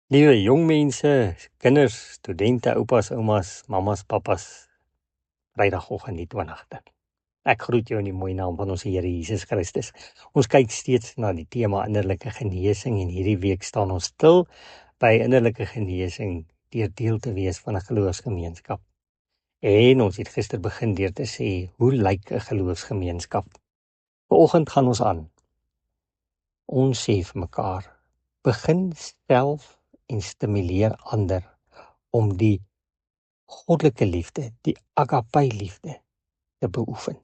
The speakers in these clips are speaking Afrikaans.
Liewe jong mense, kinders, studente, oupas, oumas, mamas, papas, Vrydagoggend die 20ste. Ek groet jou in die mooi naam van ons Here Jesus Christus. Ons kyk steeds na die tema innerlike genesing en hierdie week staan ons stil by innerlike genesing deur deel te wees van 'n geloofsgemeenskap. En ons het gister begin deur te sê, hoe lyk 'n geloofsgemeenskap? Vanoggend gaan ons aan. Ons sê vir mekaar, begin self en stimuleer ander om die goddelike liefde, die agape liefde te beoefen.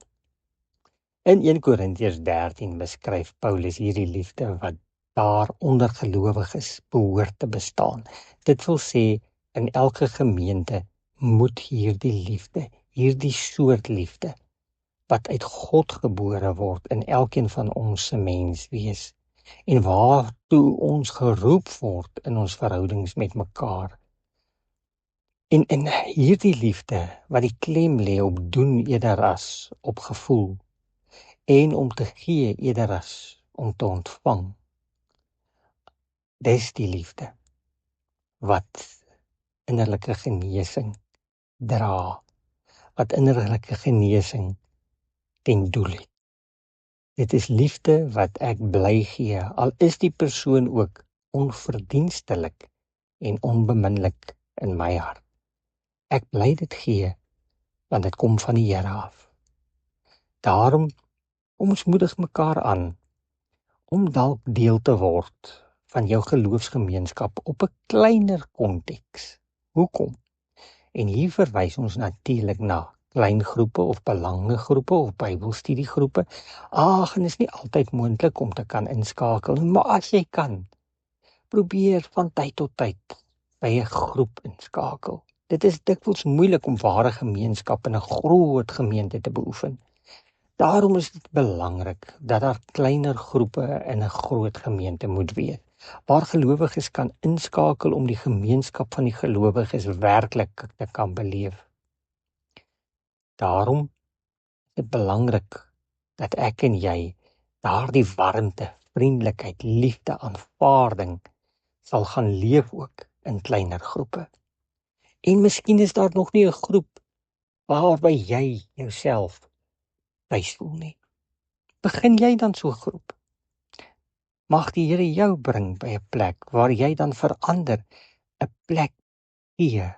In 1 Korintiërs 13 beskryf Paulus hierdie liefde wat daar onder gelowiges behoort te bestaan. Dit wil sê, in elke gemeente moet hierdie liefde, hierdie soort liefde, wat uit God gebore word in elkeen van ons se mens wees, en waartoe ons geroep word in ons verhoudings met mekaar. En in hierdie liefde, wat die klem lê op doen eerder as op gevoel, en om te gee eerder as om te ontvang. Dis die liefde wat innerlike genesing dra, wat innerlike genesing ten doel het. Dit is liefde wat ek bly gee, al is die persoon ook onverdienstelik en onbeminlik in my hart. Ek bly dit gee, want dit kom van die Here af. Daarom, ons moedig mekaar aan om dalk deel te word van jou geloofsgemeenskap op 'n kleiner konteks. Hoekom? En hier verwys ons natuurlik na klein groepe of belangegroepe of Bybelstudiegroepe. En is nie altyd moontlik om te kan inskakel, maar as jy kan, probeer van tyd tot tyd by 'n groep inskakel. Dit is dikwels moeilik om ware gemeenskap in 'n groot gemeente te beoefen. Daarom is dit belangrik dat daar kleiner groepe in 'n groot gemeente moet wees, waar gelowiges kan inskakel om die gemeenskap van die gelowiges werklik te kan beleef. Daarom is dit belangrik dat ek en jy daardie warmte, vriendelikheid, liefde, aanvaarding sal gaan leef ook in kleiner groepe. En miskien is daar nog nie 'n groep waarby jy jouself tuis voel nie. Begin jy dan so 'n groep? Mag die Here jou bring by 'n plek waar jy dan verander, 'n plek gee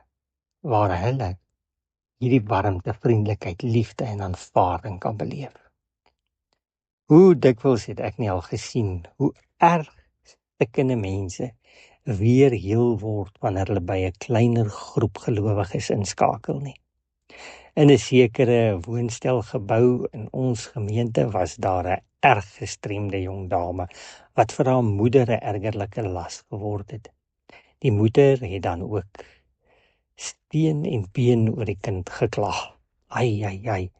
waar hulle hierdie warmte, vriendelikheid, liefde en aanvaarding kan beleef. Hoe dikwels het ek nie al gesien hoe erg stikkende mense weer heel word wanneer hulle by 'n kleiner groep gelowiges inskakel nie. In 'n sekere woonstelgebou in ons gemeente was daar 'n erg gestremde jong dame wat vir haar moeder 'n ergerlike las geword het. Die moeder het dan ook steen en been oor die kind geklag. Ai.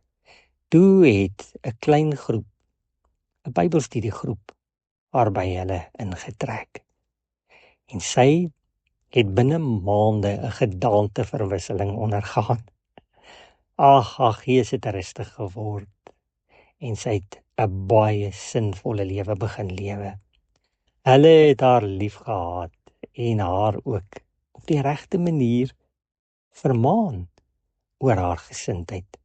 Toe het 'n klein groep, 'n Bybelstudiegroep, waarby hulle ingetrek. En sy het binne maande 'n gedaanteverwisseling ondergaan. Haar gees het rustig geword en sy het 'n baie sinvolle lewe begin lewe. Hulle het haar liefgehad en haar ook op die regte manier vermaan oor haar gesindheid.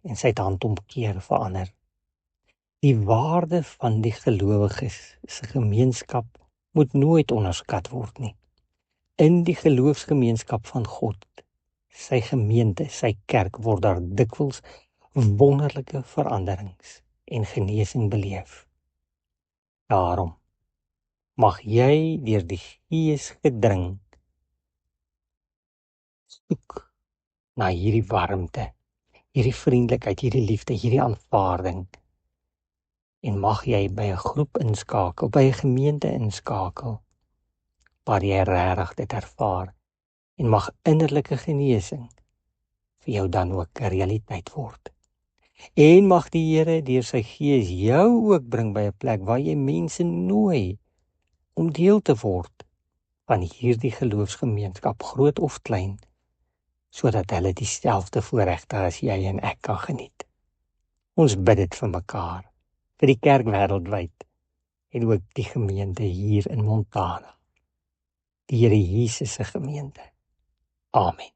En sy het handomkeer verander. Die waarde van die gelowiges se gemeenskap moet nooit onderskat word nie. In die geloofsgemeenskap van God, sy gemeente, sy kerk, word daar dikwels wonderlike veranderings en genesing beleef. Daarom mag jy deur die Gees gedring soek na hierdie warmte, hierdie vriendelikheid, hierdie liefde, hierdie aanvaarding, en mag jy by 'n groep inskakel, by 'n gemeente inskakel, waar jy regtig dit ervaar, en mag innerlike genesing vir jou dan ook 'n realiteit word. En mag die Here deur sy Gees jou ook bring by 'n plek waar jy mense nooi om deel te word van hierdie geloofsgemeenskap, groot of klein, sodat hulle dieselfde voorregte as jy en ek kan geniet. Ons bid dit vir mekaar, vir die kerk wêreldwyd en ook die gemeente hier in Montana. die Here Jesus se gemeente. Amen.